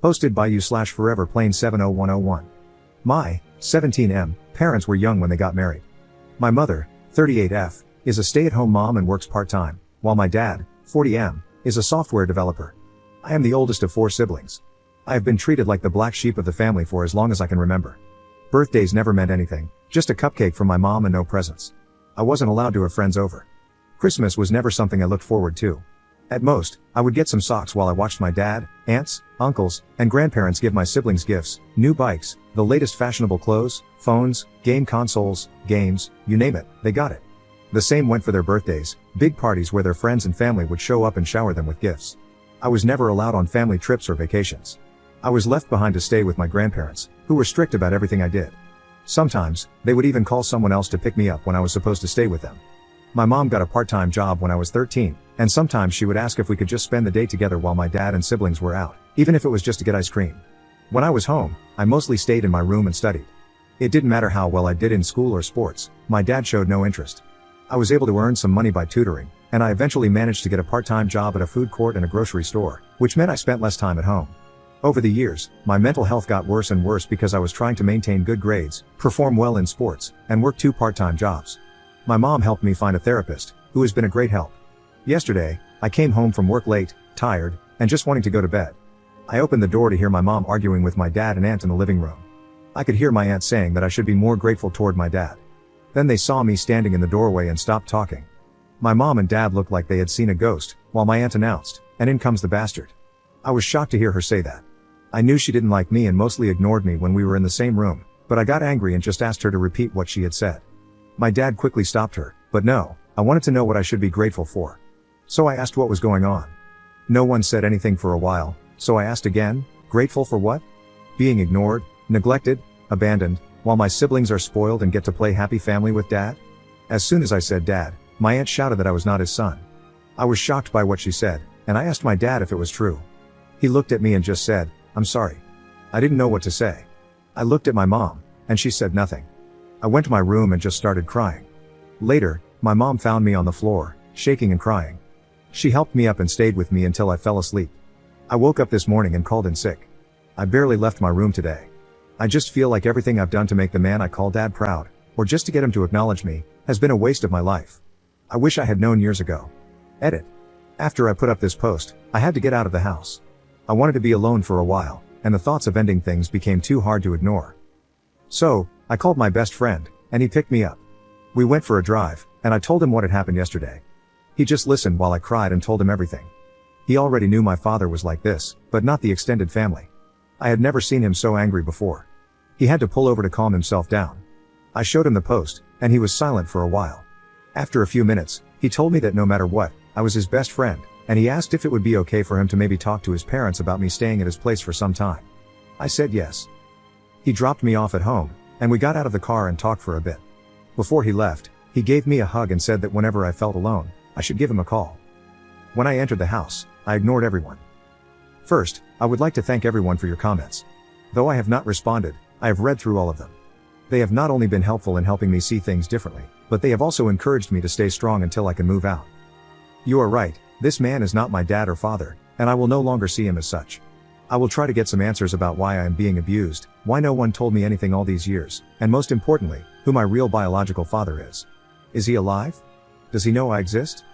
Hosted by you/foreverplane70101. My 17M parents were young when they got married. My mother, 38F, is a stay-at-home mom and works part-time, while my dad, 40M, is a software developer. I am the oldest of 4 siblings. I have been treated like the black sheep of the family for as long as I can remember. Birthdays never meant anything, just a cupcake from my mom and no presents. I wasn't allowed to have friends over. Christmas was never something I looked forward to. At most, I would get some socks while I watched my dad, aunts, uncles, and grandparents give my siblings gifts, new bikes, the latest fashionable clothes, phones, game consoles, games, you name it, they got it. The same went for their birthdays, big parties where their friends and family would show up and shower them with gifts. I was never allowed on family trips or vacations. I was left behind to stay with my grandparents, who were strict about everything I did. Sometimes, they would even call someone else to pick me up when I was supposed to stay with them. My mom got a part-time job when I was 13, and sometimes she would ask if we could just spend the day together while my dad and siblings were out, even if it was just to get ice cream. When I was home, I mostly stayed in my room and studied. It didn't matter how well I did in school or sports, my dad showed no interest. I was able to earn some money by tutoring, and I eventually managed to get a part-time job at a food court and a grocery store, which meant I spent less time at home. Over the years, my mental health got worse and worse because I was trying to maintain good grades, perform well in sports, and work 2 part-time jobs. My mom helped me find a therapist, who has been a great help. Yesterday, I came home from work late, tired, and just wanting to go to bed. I opened the door to hear my mom arguing with my dad and aunt in the living room. I could hear my aunt saying that I should be more grateful toward my dad. Then they saw me standing in the doorway and stopped talking. My mom and dad looked like they had seen a ghost, while my aunt announced, "And in comes the bastard." I was shocked to hear her say that. I knew she didn't like me and mostly ignored me when we were in the same room, but I got angry and just asked her to repeat what she had said. My dad quickly stopped her, but no, I wanted to know what I should be grateful for. So I asked what was going on. No one said anything for a while, so I asked again, grateful for what? Being ignored, neglected, abandoned, while my siblings are spoiled and get to play happy family with dad? As soon as I said dad, my aunt shouted that I was not his son. I was shocked by what she said, and I asked my dad if it was true. He looked at me and just said, "I'm sorry." I didn't know what to say. I looked at my mom, and she said nothing. I went to my room and just started crying. Later, my mom found me on the floor, shaking and crying. She helped me up and stayed with me until I fell asleep. I woke up this morning and called in sick. I barely left my room today. I just feel like everything I've done to make the man I call dad proud, or just to get him to acknowledge me, has been a waste of my life. I wish I had known years ago. Edit. After I put up this post, I had to get out of the house. I wanted to be alone for a while, and the thoughts of ending things became too hard to ignore. So, I called my best friend, and he picked me up. We went for a drive, and I told him what had happened yesterday. He just listened while I cried and told him everything. He already knew my father was like this, but not the extended family. I had never seen him so angry before. He had to pull over to calm himself down. I showed him the post, and he was silent for a while. After a few minutes, he told me that no matter what, I was his best friend, and he asked if it would be okay for him to maybe talk to his parents about me staying at his place for some time. I said yes. He dropped me off at home, and we got out of the car and talked for a bit. Before he left, he gave me a hug and said that whenever I felt alone, I should give him a call. When I entered the house, I ignored everyone. First, I would like to thank everyone for your comments. Though I have not responded, I have read through all of them. They have not only been helpful in helping me see things differently, but they have also encouraged me to stay strong until I can move out. You are right, this man is not my dad or father, and I will no longer see him as such. I will try to get some answers about why I am being abused, why no one told me anything all these years, and most importantly, who my real biological father is. Is he alive? Does he know I exist?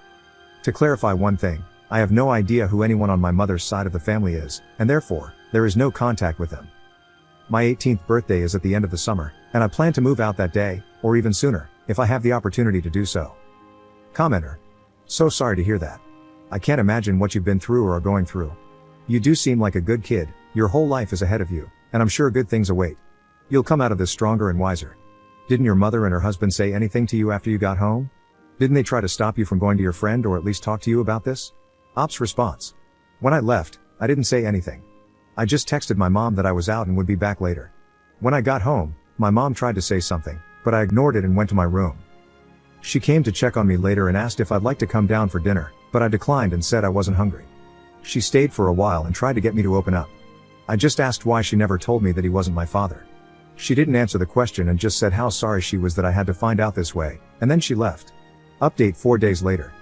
To clarify one thing, I have no idea who anyone on my mother's side of the family is, and therefore, there is no contact with them. My 18th birthday is at the end of the summer, and I plan to move out that day, or even sooner, if I have the opportunity to do so. Commenter. So sorry to hear that. I can't imagine what you've been through or are going through. You do seem like a good kid, your whole life is ahead of you, and I'm sure good things await. You'll come out of this stronger and wiser. Didn't your mother and her husband say anything to you after you got home? Didn't they try to stop you from going to your friend or at least talk to you about this? Op's response. When I left, I didn't say anything. I just texted my mom that I was out and would be back later. When I got home, my mom tried to say something, but I ignored it and went to my room. She came to check on me later and asked if I'd like to come down for dinner, but I declined and said I wasn't hungry. She stayed for a while and tried to get me to open up. I just asked why she never told me that he wasn't my father. She didn't answer the question and just said how sorry she was that I had to find out this way, and then she left. Update 4 days later.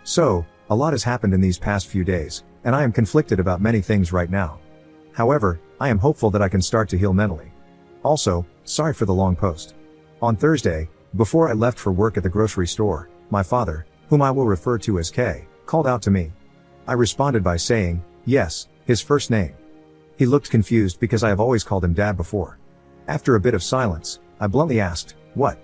So, a lot has happened in these past few days, and I am conflicted about many things right now. However, I am hopeful that I can start to heal mentally. Also, sorry for the long post. On Thursday, before I left for work at the grocery store, my father, whom I will refer to as K, called out to me. I responded by saying, yes, his first name. He looked confused because I have always called him Dad before. After a bit of silence, I bluntly asked, what?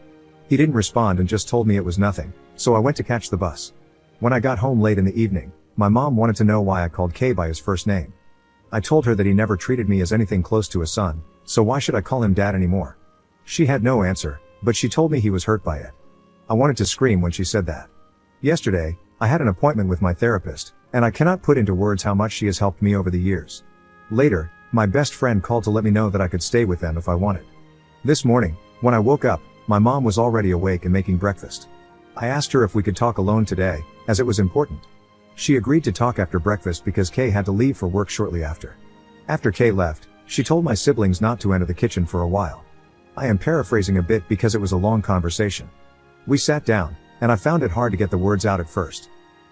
He didn't respond and just told me it was nothing, so I went to catch the bus. When I got home late in the evening, my mom wanted to know why I called K by his first name. I told her that he never treated me as anything close to a son, so why should I call him Dad anymore? She had no answer, but she told me he was hurt by it. I wanted to scream when she said that. Yesterday, I had an appointment with my therapist, and I cannot put into words how much she has helped me over the years. Later, my best friend called to let me know that I could stay with them if I wanted. This morning, when I woke up, my mom was already awake and making breakfast. I asked her if we could talk alone today, as it was important. She agreed to talk after breakfast because Kay had to leave for work shortly after. After Kay left, she told my siblings not to enter the kitchen for a while. I am paraphrasing a bit because it was a long conversation. We sat down, and I found it hard to get the words out at first.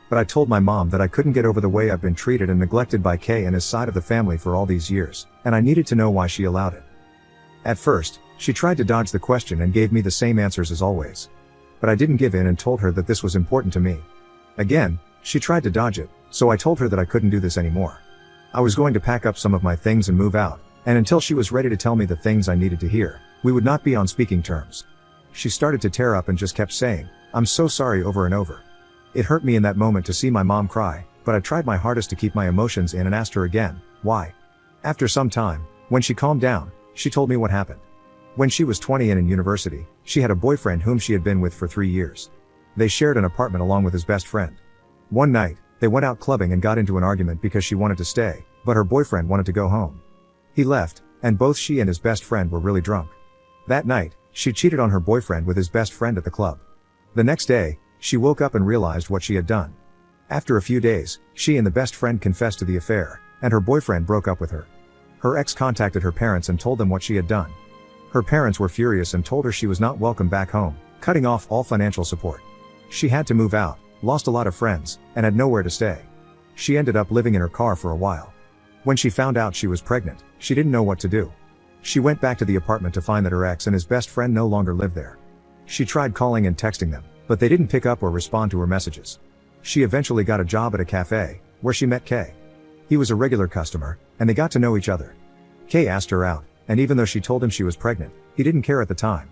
But I told my mom that I couldn't get over the way I've been treated and neglected by Kay and his side of the family for all these years, and I needed to know why she allowed it. At first, she tried to dodge the question and gave me the same answers as always. But I didn't give in and told her that this was important to me. Again, she tried to dodge it, so I told her that I couldn't do this anymore. I was going to pack up some of my things and move out, and until she was ready to tell me the things I needed to hear, we would not be on speaking terms. She started to tear up and just kept saying, "I'm so sorry," over and over. It hurt me in that moment to see my mom cry, but I tried my hardest to keep my emotions in and asked her again, why? After some time, when she calmed down, she told me what happened. When she was 20 and in university, she had a boyfriend whom she had been with for 3 years. They shared an apartment along with his best friend. One night, they went out clubbing and got into an argument because she wanted to stay, but her boyfriend wanted to go home. He left, and both she and his best friend were really drunk. That night, she cheated on her boyfriend with his best friend at the club. The next day, she woke up and realized what she had done. After a few days, she and the best friend confessed to the affair, and her boyfriend broke up with her. Her ex contacted her parents and told them what she had done. Her parents were furious and told her she was not welcome back home, cutting off all financial support. She had to move out, lost a lot of friends, and had nowhere to stay. She ended up living in her car for a while. When she found out she was pregnant, she didn't know what to do. She went back to the apartment to find that her ex and his best friend no longer lived there. She tried calling and texting them, but they didn't pick up or respond to her messages. She eventually got a job at a cafe, where she met Kay. He was a regular customer, and they got to know each other. Kay asked her out, and even though she told him she was pregnant, he didn't care at the time.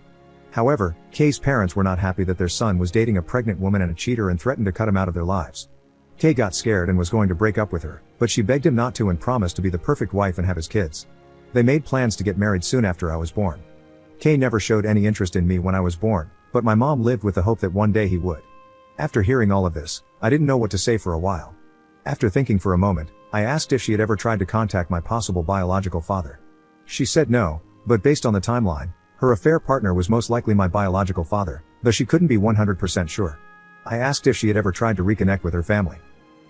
However, Kay's parents were not happy that their son was dating a pregnant woman and a cheater and threatened to cut him out of their lives. Kay got scared and was going to break up with her, but she begged him not to and promised to be the perfect wife and have his kids. They made plans to get married soon after I was born. Kay never showed any interest in me when I was born, but my mom lived with the hope that one day he would. After hearing all of this, I didn't know what to say for a while. After thinking for a moment, I asked if she had ever tried to contact my possible biological father. She said no, but based on the timeline, her affair partner was most likely my biological father, though she couldn't be 100% sure. I asked if she had ever tried to reconnect with her family.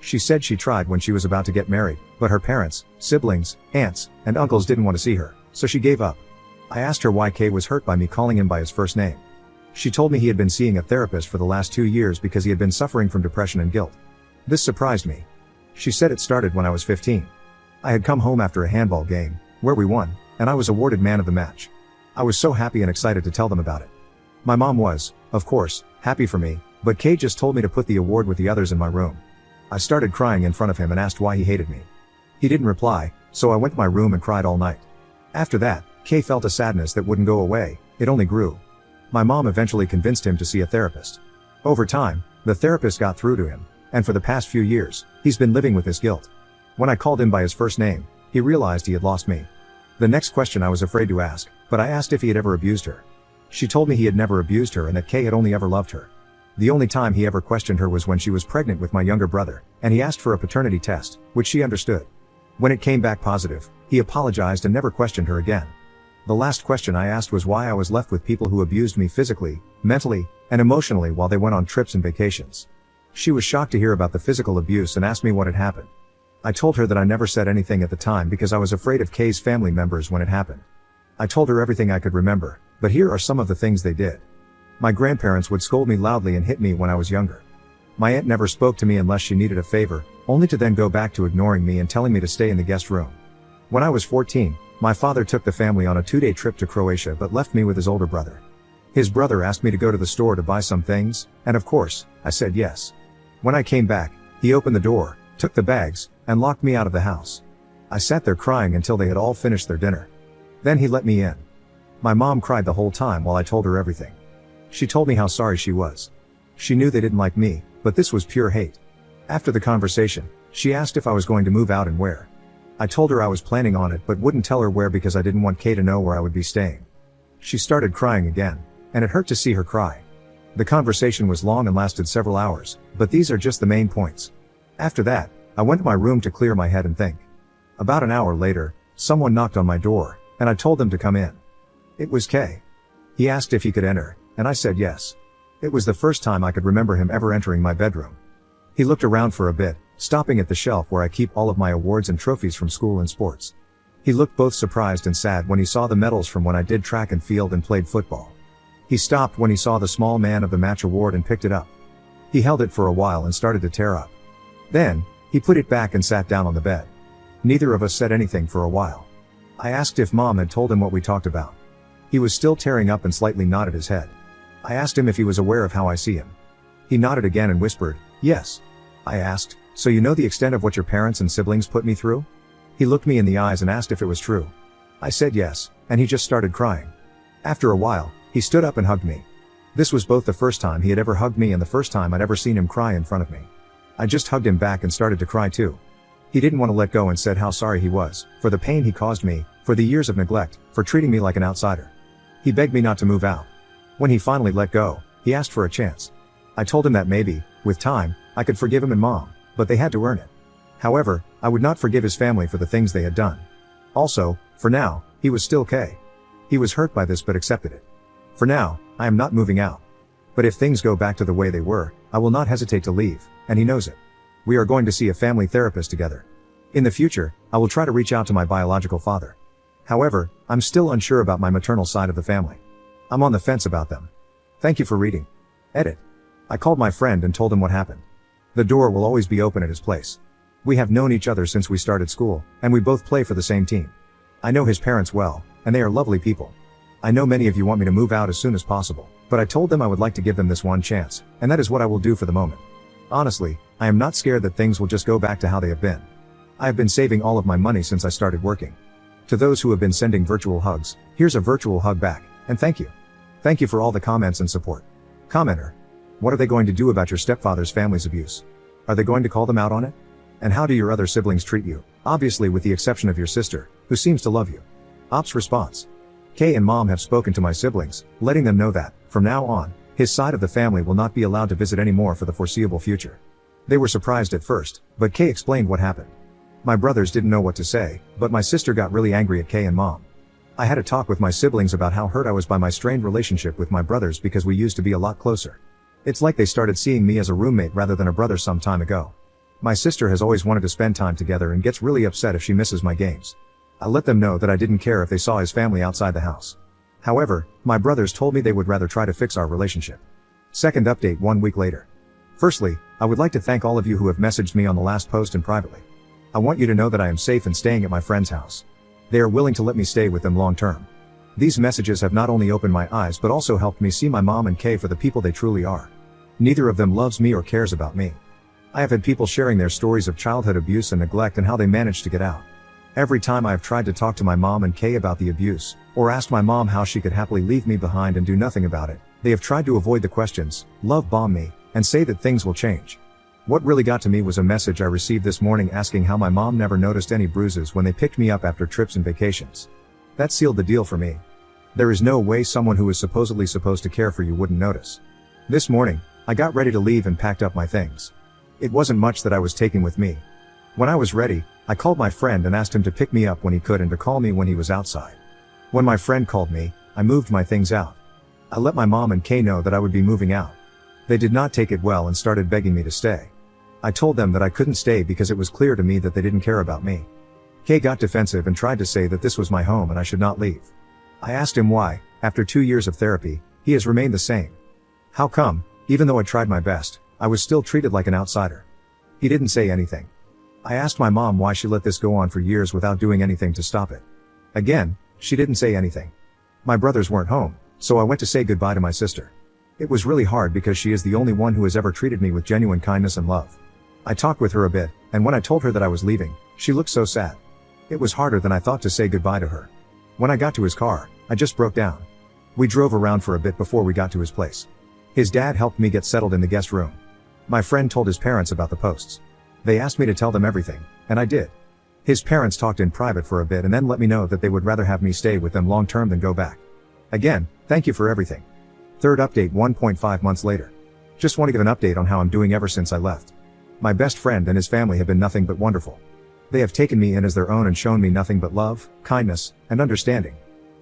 She said she tried when she was about to get married, but her parents, siblings, aunts, and uncles didn't want to see her, so she gave up. I asked her why Kay was hurt by me calling him by his first name. She told me he had been seeing a therapist for the last 2 years because he had been suffering from depression and guilt. This surprised me. She said it started when I was 15. I had come home after a handball game, where we won, and I was awarded man of the match. I was so happy and excited to tell them about it. My mom was, of course, happy for me, but Kay just told me to put the award with the others in my room. I started crying in front of him and asked why he hated me. He didn't reply, so I went to my room and cried all night. After that, Kay felt a sadness that wouldn't go away, it only grew. My mom eventually convinced him to see a therapist. Over time, the therapist got through to him, and for the past few years, he's been living with this guilt. When I called him by his first name, he realized he had lost me. The next question I was afraid to ask, but I asked if he had ever abused her. She told me he had never abused her and that Kay had only ever loved her. The only time he ever questioned her was when she was pregnant with my younger brother, and he asked for a paternity test, which she understood. When it came back positive, he apologized and never questioned her again. The last question I asked was why I was left with people who abused me physically, mentally, and emotionally while they went on trips and vacations. She was shocked to hear about the physical abuse and asked me what had happened. I told her that I never said anything at the time because I was afraid of Kay's family members when it happened. I told her everything I could remember, but here are some of the things they did. My grandparents would scold me loudly and hit me when I was younger. My aunt never spoke to me unless she needed a favor, only to then go back to ignoring me and telling me to stay in the guest room. When I was 14, my father took the family on a 2-day trip to Croatia but left me with his older brother. His brother asked me to go to the store to buy some things, and of course, I said yes. When I came back, he opened the door, took the bags, and locked me out of the house. I sat there crying until they had all finished their dinner. Then he let me in. My mom cried the whole time while I told her everything. She told me how sorry she was. She knew they didn't like me, but this was pure hate. After the conversation, she asked if I was going to move out and where. I told her I was planning on it but wouldn't tell her where because I didn't want Kay to know where I would be staying. She started crying again, and it hurt to see her cry. The conversation was long and lasted several hours, but these are just the main points. After that, I went to my room to clear my head and think. About an hour later, someone knocked on my door, and I told them to come in. It was Kay. He asked if he could enter, and I said yes. It was the first time I could remember him ever entering my bedroom. He looked around for a bit, stopping at the shelf where I keep all of my awards and trophies from school and sports. He looked both surprised and sad when he saw the medals from when I did track and field and played football. He stopped when he saw the small man of the match award and picked it up. He held it for a while and started to tear up. Then, he put it back and sat down on the bed. Neither of us said anything for a while. I asked if Mom had told him what we talked about. He was still tearing up and slightly nodded his head. I asked him if he was aware of how I see him. He nodded again and whispered, yes. I asked, so you know the extent of what your parents and siblings put me through? He looked me in the eyes and asked if it was true. I said yes, and he just started crying. After a while, he stood up and hugged me. This was both the first time he had ever hugged me and the first time I'd ever seen him cry in front of me. I just hugged him back and started to cry too. He didn't want to let go and said how sorry he was, for the pain he caused me, for the years of neglect, for treating me like an outsider. He begged me not to move out. When he finally let go, he asked for a chance. I told him that maybe, with time, I could forgive him and Mom, but they had to earn it. However, I would not forgive his family for the things they had done. Also, for now, he was still Kay. He was hurt by this but accepted it. For now, I am not moving out. But if things go back to the way they were, I will not hesitate to leave, and he knows it. We are going to see a family therapist together. In the future, I will try to reach out to my biological father. However, I'm still unsure about my maternal side of the family. I'm on the fence about them. Thank you for reading. Edit. I called my friend and told him what happened. The door will always be open at his place. We have known each other since we started school, and we both play for the same team. I know his parents well, and they are lovely people. I know many of you want me to move out as soon as possible, but I told them I would like to give them this one chance, and that is what I will do for the moment. Honestly, I am not scared that things will just go back to how they have been. I have been saving all of my money since I started working. To those who have been sending virtual hugs, here's a virtual hug back, and thank you. Thank you for all the comments and support. Commenter. What are they going to do about your stepfather's family's abuse? Are they going to call them out on it? And how do your other siblings treat you? Obviously with the exception of your sister, who seems to love you. Ops response. Kay and Mom have spoken to my siblings, letting them know that, from now on, his side of the family will not be allowed to visit anymore for the foreseeable future. They were surprised at first, but Kay explained what happened. My brothers didn't know what to say, but my sister got really angry at Kay and Mom. I had a talk with my siblings about how hurt I was by my strained relationship with my brothers because we used to be a lot closer. It's like they started seeing me as a roommate rather than a brother some time ago. My sister has always wanted to spend time together and gets really upset if she misses my games. I let them know that I didn't care if they saw his family outside the house. However, my brothers told me they would rather try to fix our relationship. Second update 1 week later. Firstly, I would like to thank all of you who have messaged me on the last post and privately. I want you to know that I am safe and staying at my friend's house. They are willing to let me stay with them long term. These messages have not only opened my eyes but also helped me see my mom and Kay for the people they truly are. Neither of them loves me or cares about me. I have had people sharing their stories of childhood abuse and neglect and how they managed to get out. Every time I have tried to talk to my mom and Kay about the abuse, or asked my mom how she could happily leave me behind and do nothing about it, they have tried to avoid the questions, love bomb me, and say that things will change. What really got to me was a message I received this morning asking how my mom never noticed any bruises when they picked me up after trips and vacations. That sealed the deal for me. There is no way someone who is supposedly supposed to care for you wouldn't notice. This morning, I got ready to leave and packed up my things. It wasn't much that I was taking with me. When I was ready, I called my friend and asked him to pick me up when he could and to call me when he was outside. When my friend called me, I moved my things out. I let my mom and Kay know that I would be moving out. They did not take it well and started begging me to stay. I told them that I couldn't stay because it was clear to me that they didn't care about me. Kay got defensive and tried to say that this was my home and I should not leave. I asked him why, after 2 years of therapy, he has remained the same. How come, even though I tried my best, I was still treated like an outsider? He didn't say anything. I asked my mom why she let this go on for years without doing anything to stop it. Again, she didn't say anything. My brothers weren't home, so I went to say goodbye to my sister. It was really hard because she is the only one who has ever treated me with genuine kindness and love. I talked with her a bit, and when I told her that I was leaving, she looked so sad. It was harder than I thought to say goodbye to her. When I got to his car, I just broke down. We drove around for a bit before we got to his place. His dad helped me get settled in the guest room. My friend told his parents about the posts. They asked me to tell them everything, and I did. His parents talked in private for a bit and then let me know that they would rather have me stay with them long term than go back. Again, thank you for everything. Third update 1.5 months later. Just want to give an update on how I'm doing ever since I left. My best friend and his family have been nothing but wonderful. They have taken me in as their own and shown me nothing but love, kindness, and understanding.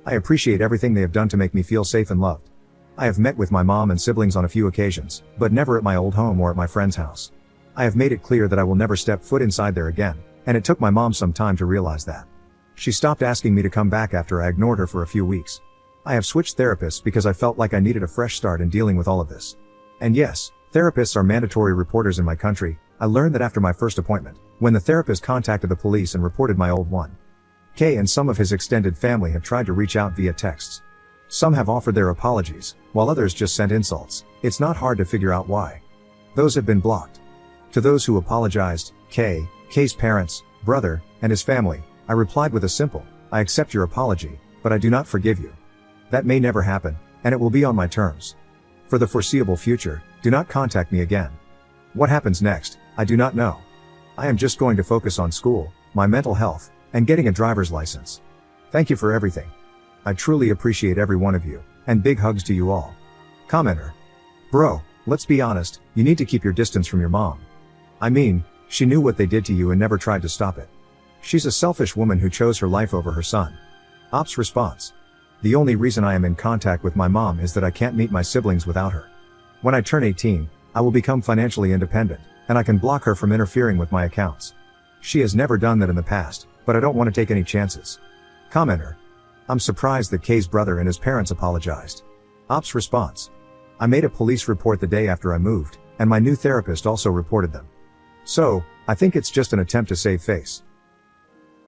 I appreciate everything they have done to make me feel safe and loved. I have met with my mom and siblings on a few occasions, but never at my old home or at my friend's house. I have made it clear that I will never step foot inside there again, and it took my mom some time to realize that. She stopped asking me to come back after I ignored her for a few weeks. I have switched therapists because I felt like I needed a fresh start in dealing with all of this. And yes, therapists are mandatory reporters in my country. I learned that after my first appointment, when the therapist contacted the police and reported my old one. K and some of his extended family have tried to reach out via texts. Some have offered their apologies, while others just sent insults. It's not hard to figure out why. Those have been blocked. To those who apologized, K's parents, brother, and his family, I replied with a simple, I accept your apology, but I do not forgive you. That may never happen, and it will be on my terms. For the foreseeable future, do not contact me again. What happens next, I do not know. I am just going to focus on school, my mental health, and getting a driver's license. Thank you for everything. I truly appreciate every one of you, and big hugs to you all. Commenter. Bro, let's be honest, you need to keep your distance from your mom. I mean, she knew what they did to you and never tried to stop it. She's a selfish woman who chose her life over her son. Ops response. The only reason I am in contact with my mom is that I can't meet my siblings without her. When I turn 18, I will become financially independent, and I can block her from interfering with my accounts. She has never done that in the past, but I don't want to take any chances. Commenter. I'm surprised that K's brother and his parents apologized. Ops response. I made a police report the day after I moved, and my new therapist also reported them. So, I think it's just an attempt to save face.